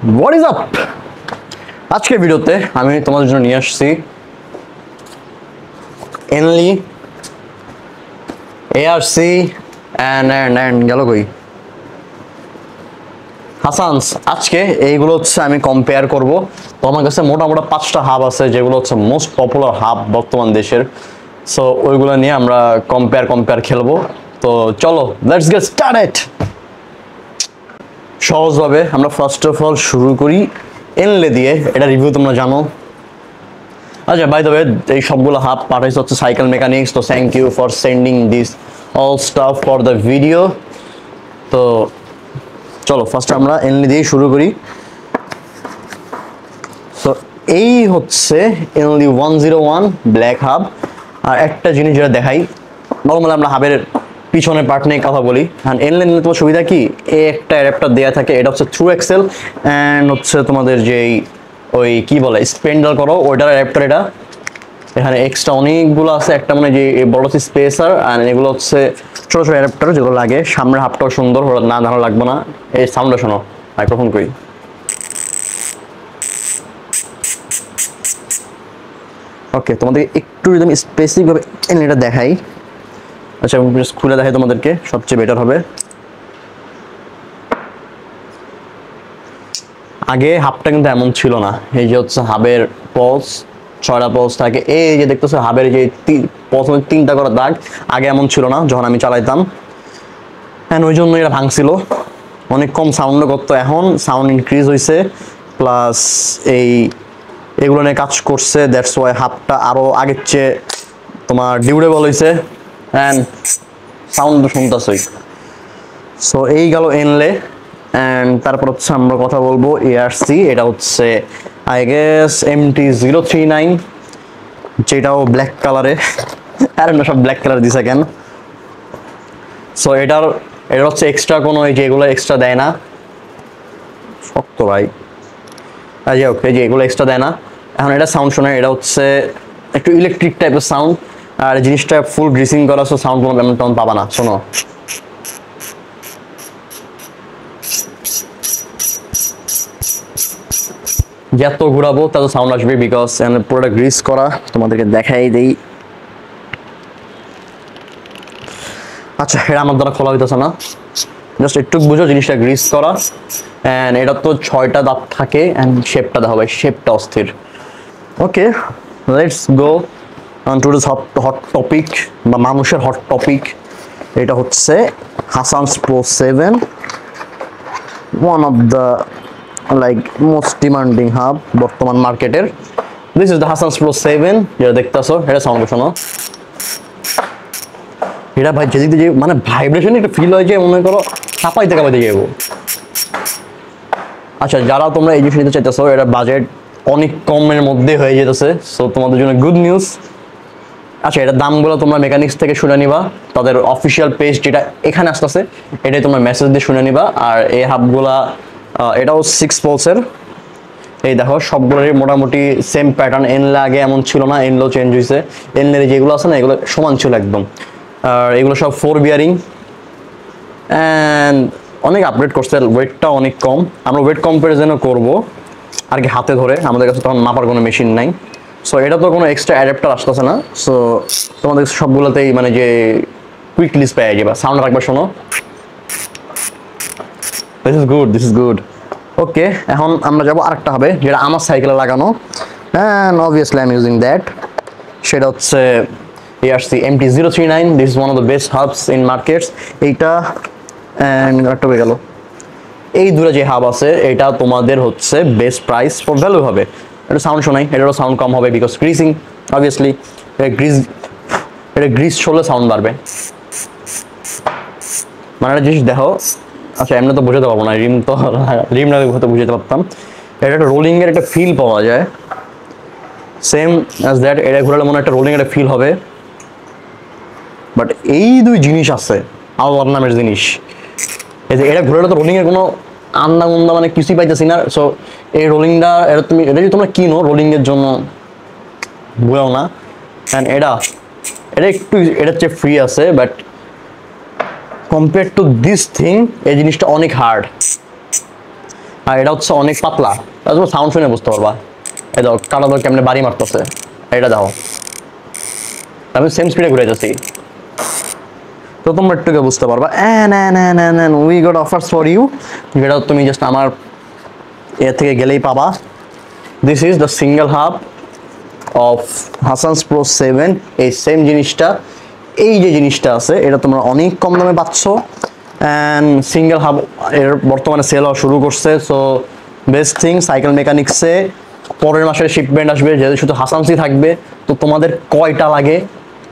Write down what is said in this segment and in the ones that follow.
What is up? আজকের ভিডিওতে আমি তোমাদের জন্য নিয়ে আসছি এনলি এআরসি এন্ড গেল কই হাসানস। আজকে এইগুলো হচ্ছে আমি কম্পেয়ার করব। তো আমার কাছে মোটামুটি 5টা হাব আছে যেগুলো হচ্ছে মোস্ট পপুলার হাব বর্তমান দেশের। সো ওইগুলো নিয়ে আমরা কম্পেয়ার খেলবো। তো চলো লেটস গেট স্টার্টেড। সহজভাবে আমরা ফার্স্ট অফ অল শুরু করি এনলে দিয়ে। এটা রিভিউ তোমরা জানো। আচ্ছা, বাই দ্য ওয়ে এই সবগুলো হাব পাঠাইছে হচ্ছে সাইকেল মেকানিক্স। তো thank you for sending this all stuff for the video. তো চলো ফার্স্ট আমরা এনলি দিয়ে শুরু করি। সো এই হচ্ছে এনলি 101 ব্ল্যাক হাব। আর একটা জিনিস যেটা দেখাই, নর্মালি আমরা হাবের পিছনের পার্ট নিয়ে কথা বলি। হ্যাঁ, এনলে নিলে তোমার সুবিধা কি, একটা অ্যাডাপ্টার দেওয়া থাকে, এটা হচ্ছে থ্রু এক্সেল অ্যান্ড হচ্ছে তোমাদের যেই ওই কি বলে স্পেন্ডাল করো ওইটার অ্যাডাপ্টার। এটা এখানে এক্সট্রা অনেকগুলো আছে, একটা মানে যে বড় হচ্ছে স্পেসার আর এগুলো হচ্ছে ছোটো ছোটো অ্যাডাপ্টার যেগুলো লাগে। সামনের হাবটাও সুন্দর, না ধারণা লাগবে না। এই সাউন্ডটা শোনো, মাইক্রোফোন করি। ওকে, তোমাদেরকে একটু যদি আমি স্পেসিফিকভাবে এটা দেখাই, আচ্ছা খুলে দেখাই তোমাদেরকে, সবচেয়ে বেটার হবে। আগে হাবটা কিন্তু এমন ছিল না। এই যে হচ্ছে হাবের পলস, 6টা পলস থাকে। এই যে দেখতেছো হাবের যে প্রথমে 3টা করা দাগ, আগে এমন ছিল না যখন আমি চালাইতাম। হ্যাঁ, ওই জন্য এটা ভাঙছিল, অনেক কম সাউন্ডও করতো। এখন সাউন্ড ইনক্রিজ হয়েছে, প্লাস এগুলো নিয়ে কাজ করছে। দ্যাটস ওয়াই হাবটা আরও আগের চেয়ে তোমার ডিউরেবল হয়েছে অ্যান্ড সাউন্ড শুনতেছই। সো এই গেল এনলে। অ্যান্ড তারপর হচ্ছে আমরা কথা বলবো এআরসি। এটা হচ্ছে আই গেস MT-039, যেটাও ব্ল্যাক কালারে। আর না, সব ব্ল্যাক কালার দিছে কেন? সো এটা হচ্ছে এক্সট্রা কোনো এই যে এগুলো এক্সট্রা দেয় না, শক্ত ভাই। যাই হোক, এই যে এগুলো এক্সট্রা দেয় না। এখন এটা সাউন্ড শোনে, এটা হচ্ছে একটু ইলেকট্রিক টাইপের সাউন্ড। আর জিনিসটা ফুল গ্রিসিং করা, সো সাউন্ড কোনো তেমন পাবা না। শোনো, যত ঘুরাবো তত সাউন্ড আসবে, বিকজ পুরোটা গ্রিস করা। তোমাদেরকে দেখাই দেই। আচ্ছা, এটা আমার দ্বারা খোলা হইতেছে না, জাস্ট একটু বুঝো জিনিসটা গ্রিস করা। অ্যান্ড এটা তো 6টা দাঁত থাকে। অ্যান্ড শেপটা দেখো ভাই, শেপটা অস্থির। Okay, let's go on to this hot topic বা মানুষের হট টপিক। এটা হচ্ছে Hasan's pro 7, one of the most demanding hub বর্তমান মার্কেটের। This is the Hasan's pro 7, যেটা দেখতেছো। এটা সাউন্ড শোনো, এটা ভাই যেদিক দিয়ে মানে ভাইব্রেশন একটা ফিল হয় যে মনে করো কাঁপাইতে যাবো। আচ্ছা, যারা তোমরা এই জিনিস নিতে চাইতেছো, এটা বাজেট অনেক কমের মধ্যে হয়ে যেতেছে। সো তোমাদের জন্য গুড নিউজ। আচ্ছা, এটার দামগুলো তোমরা মেকানিক্স থেকে শুনে নিবা, তাদের অফিসিয়াল পেজ যেটা এখানে আসতেছে, এটাই তোমরা মেসেজ দিয়ে শুনে নিবা। আর এই হাবগুলা এটাও 6 পোলসের। এই দেখো সবগুলোরই মোটামুটি সেম প্যাটার্ন। এনলে আগে এমন ছিল না, এনলেও চেঞ্জ হয়েছে। এনলের যেগুলো আছে না, এগুলো সমান ছিল একদম। আর এগুলো সব 4 বিয়ারিং অ্যান্ড অনেক আপগ্রেড করছে। ওয়েটটা অনেক কম। আমরা ওয়েট কম্পারিজনও করবো আর কি হাতে ধরে, আমাদের কাছে তখন মাপার কোনো মেশিন নাই। সো এটা তো কোনো এক্সট্রা অ্যাডাপ্টার আসতেছে না। সো তোমাদের সবগুলোতেই মানে যে কুইক লিস্ট পেয়ে যাবে। সাউন্ড রাখবে, শোনো, দিস ইজ গুড। ওকে, এখন আমরা যাবো আরেকটা হবে যেটা আমার সাইকেলে লাগানো, and obviously I am using that. সেটা হচ্ছে ARC MT-039। This is one of the best hubs in markets. এইটা অ্যান্ড একটা হয়ে গেল। এই দুটো যে হাব আছে, এটা তোমাদের হচ্ছে বেস্ট প্রাইস ফর ভ্যালু হবে। এটা সাউন্ড শোনাই, এটারও সাউন্ড কম হবে বিকজ গ্রিসিং। অবভিয়াসলি এটা গ্রিস হলে সাউন্ড বাড়বে। মানে একটা জিনিস দেখো, আচ্ছা এমনি তো বোঝাতে পারবো না, রিম না হয়তো বুঝাতে পারতাম। এটা একটা রোলিংয়ের একটা ফিল পাওয়া যায়, সেম অ্যাজ দ্যাট। এটা ঘোরালে মনে একটা রোলিং একটা ফিল হবে। বাট এই দুই জিনিস আছে আল্লাহর নামের জিনিস। এই যে এটা ঘোরালে তো রোলিংয়ের কোনো আন্দা গুন্দা মানে কিছুই পাইতেছি না। সো এই রোলিংটা এটা যদি তোমরা কিনো রোলিংয়ের জন্য, বুঝাও না। অ্যান্ড এটা একটু এটার চেয়ে ফ্রি আছে, but compare to this thing এই জিনিসটা অনেক হার্ড। আর এটা হচ্ছে অনেক পাতলা, তারপর সাউন্ড শুনে বুঝতে পারবা। এই দেখো কাটা দাও কেমনে বাড়ি মারতেছে, এটা দেখো আমি সেম স্পিডে ঘুরে যাচ্ছি, তো তোমরা একটু বুঝতে পারবা। We got offers for you, যেটা তুমি জাস্ট আমার এর থেকে গেলেই পাবা। This is the single hub of Hasan's pro 7। এই সেম জিনিসটা, এই যে জিনিসটা আছে এটা তোমরা অনেক কম দামে পাচ্ছ, অ্যান্ড সিঙ্গেল হাব এর বর্তমানে সেল হওয়া শুরু করছে। সো বেস্ট থিং, সাইকেল মেকানিক্সে পরের মাসের শিপমেন্ট আসবে, যেহেতু শুধু হাসানসই থাকবে। তো তোমাদের কয়টা লাগে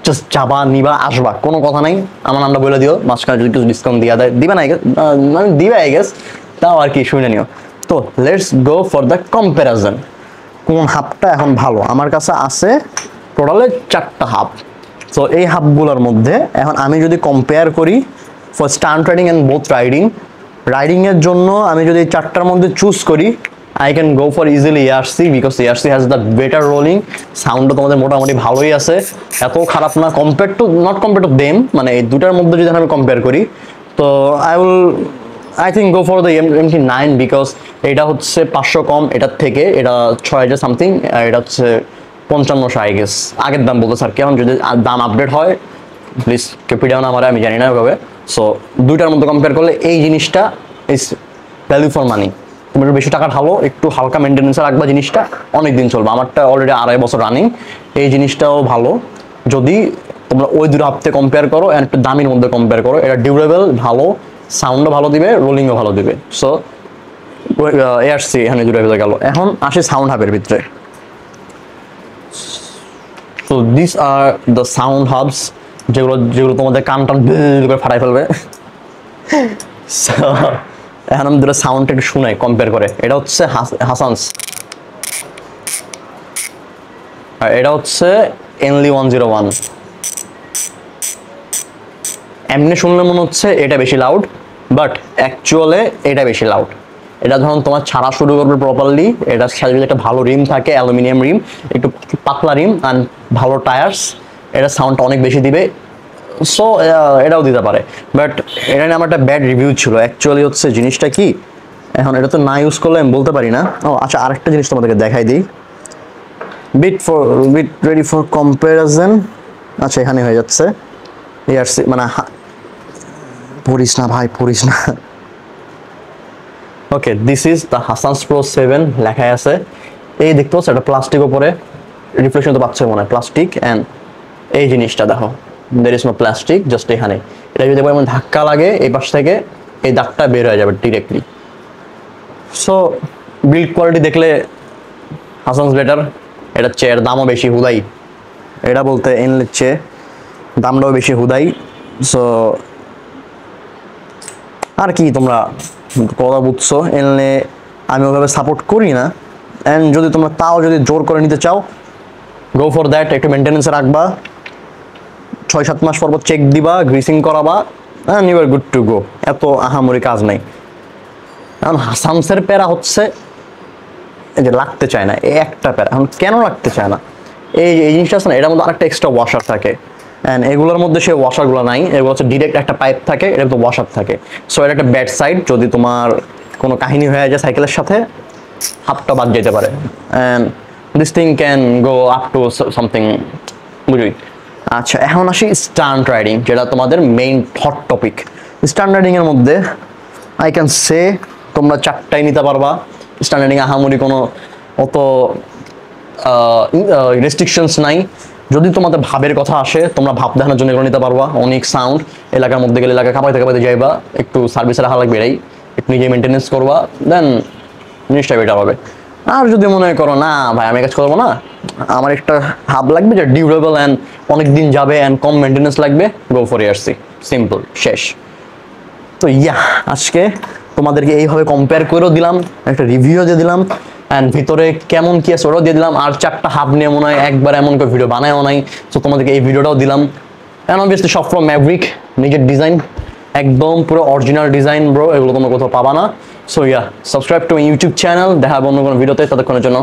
জাস্ট যাবা, নিবা, আসবা, কোনো কথা নাই। আমার নামটা বলে দিও, মাঝখানে যদি কিছু ডিসকাউন্ট দিয়া দেয়, দিবে না মানে দিবে আই গেস, তাও আর কি শুনে নিও। তো let's go for the comparison. কোন হাবটা এখন ভালো? আমার কাছে আছে টোটালে 4টা হাব। সো এই হাবগুলোর মধ্যে এখন আমি যদি কম্পেয়ার করি for stunt riding and both রাইডিংয়ের জন্য আমি যদি 4টার মধ্যে চুজ করি, I can go for easily ARC, because ARC has the better rolling. সাউন্ডও তোমাদের মোটামুটি ভালোই আছে, এত খারাপ না compare to, not compare to them, মানে এই দুটার মধ্যে যদি আমি কম্পেয়ার করি, তো I think go for the MT9, because এটা হচ্ছে 500 কম এটার থেকে, এটা 6000 সামথিং, এটা হচ্ছে 5500 আই গেস। আগের দাম বলতে স্যার, কেমন যদি দাম আপডেট হয় প্লিজ কেপি ডাউন আমার, আমি জানি না ওভাবে। সো দুইটার মধ্যে কম্পেয়ার করলে এই জিনিসটা ইজ ভ্যালু ফর মানি। তুমি একটু বেশি টাকা ঢালো, একটু হালকা মেনটেন্যান্সে রাখবা, জিনিসটা অনেক দিন চলবে। আমারটা অলরেডি 2.5 বছর রানিং, এই জিনিসটাও ভালো। যদি তোমরা ওই দুটো হাতে কম্পেয়ার করো অ্যান্ড একটু দামির মধ্যে কম্পেয়ার করো, এটা ডিউরেবল ভালো, সাউন্ডও ভালো দিবে, রোলিংও ভালো দিবে। সো এআরসি এখানে ডিউরেবল গেল। এখন আসে সাউন্ড হাবের ভিতরে। So this are the sound hubs, যেগুলো তোমাদের কান টান করে ফাটাই ফেলবে। এখন আমি দুটো সাউন্ডটা একটু শুনাই কম্পেয়ার করে। এটা হচ্ছে হাসানস, আর এটা হচ্ছে এনলি 101। এমনি শুনলে মনে হচ্ছে এটা বেশি লাউড, বাট অ্যাকচুয়ালে এটা বেশি লাউড। এটা যখন তোমার ছাড়া শুরু করবে প্রপারলি, এটার সাথে যদি একটা ভালো রিম থাকে, অ্যালুমিনিয়াম রিম, একটু পাতলা রিম অ্যান্ড ভালো টায়ার্স, এটা সাউন্ডটা অনেক বেশি দিবে। সো এটাও দিতে পারে, বাট এটা নিয়ে আমার একটা ব্যাড রিভিউ ছিল। অ্যাকচুয়ালি হচ্ছে জিনিসটা কি, এখন এটা তো না ইউজ করলে আমি বলতে পারি না। ও আচ্ছা, আরেকটা জিনিস তোমাদেরকে দেখাই দিই, বিট রেডি ফর কম্প্যারিজন। আচ্ছা এখানে হয়ে যাচ্ছে এআরসি, মানে পড়িস না ভাই, পড়িস না। Okay, this is the Hasan's pro 7 লেখাই আছে। এই দেখতে পাচ্ছ এটা প্লাস্টিক উপরে, রিফ্লেকশন তো পাচ্ছে মনে হয় প্লাস্টিক। অ্যান্ড এই জিনিসটা দেখো, there is no plastic, just এখানে। এটা যদি এমন ধাক্কা লাগে এই পাশ থেকে, এই দাগটা বের হয়ে যাবে ডিরেক্টলি। সো বিল্ড কোয়ালিটি দেখলে হাসানস বেটার। এটার চেয়ে এর দামও বেশি হুদাই, এটা বলতে এনলের চেয়ে দামটাও বেশি হুদাই। সো আর কি তোমরা কথা বুঝছো, এনলে আমি ওভাবে সাপোর্ট করি না। অ্যান্ড যদি তোমরা তাও যদি জোর করে নিতে চাও, গো ফর দ্যাট। একটু মেনটেন্যান্সে রাখবা, 6-7 মাস পর চেক দিবা, গ্রিসিং করাবা, and you are good to go. এত আহামরি কাজ নাই। এখন হাসানসের প্যারা হচ্ছে এই যে লাগতে চায় না, এই একটা প্যারা। এখন কেন লাগতে চায় না, এই জিনিসটা আছে না, এটার মধ্যে আরেকটা এক্সট্রা ওয়াশার থাকে, অ্যান্ড এগুলোর মধ্যে সেই ওয়াশারগুলো নাই। এগুলো হচ্ছে ডিরেক্ট একটা পাইপ থাকে, এটা তো ওয়াশার থাকে। সো এটা একটা ব্যাড সাইড। যদি তোমার কোনো কাহিনী হয়ে যায় সাইকেলের সাথে, হাফটা বাদ যেতে পারে, and this thing can go up to something, বুঝলি। আচ্ছা এখন আসি স্টান্ট রাইডিং, যেটা তোমাদের মেইন হট টপিক। স্টান্ট রাইডিংয়ের মধ্যে আই ক্যান সে তোমরা 4টাই নিতে পারবা। স্টান্ট রাইডিং আহামরি কোনো অত রেস্ট্রিকশনস নাই। যদি তোমাদের ভাবের কথা আসে, তোমরা ভাব দেখানোর জন্য এগুলো নিতে পারবা। অনেক সাউন্ড, এলাকার মধ্যে গেলে এলাকা কাঁপাইতে যাইবা, একটু সার্ভিসের হালা লাগবে, এরাই একটু নিজে মেনটেন্যান্স করবা, দেন জিনিসটা বেটার হবে। আর যদি মনে করো না ভাই আমি কাজ করবো না, আমার একটা হাব লাগবে যে ডিউরেবল অ্যান্ড অনেক দিন যাবে অ্যান্ড কম মেনটেন্যান্স লাগবে, গো ফর এআরসি, সিম্পল, শেষ। তো আজকে তোমাদেরকে এইভাবে কম্পেয়ার করেও দিলাম, একটা রিভিউ দিয়ে দিলাম, অ্যান্ড ভিতরে কেমন কি আছে ওটাও দিয়ে দিলাম। আর 4টা হাব নিয়ে মনে হয় একবার এমন করে ভিডিও বানায়ও নাই। সো তোমাদেরকে এই ভিডিওটাও দিলাম। অ্যান্ড অবভিয়াসলি সব ফ্রম ম্যাভরিক, নিজের ডিজাইন, একদম পুরো অরিজিনাল ডিজাইন ব্রো, এগুলো তোমরা কোথাও পাবা না। So subscribe to my YouTube channel. দেখা হবে অন্য কোনো ভিডিওতে, ততক্ষণের জন্য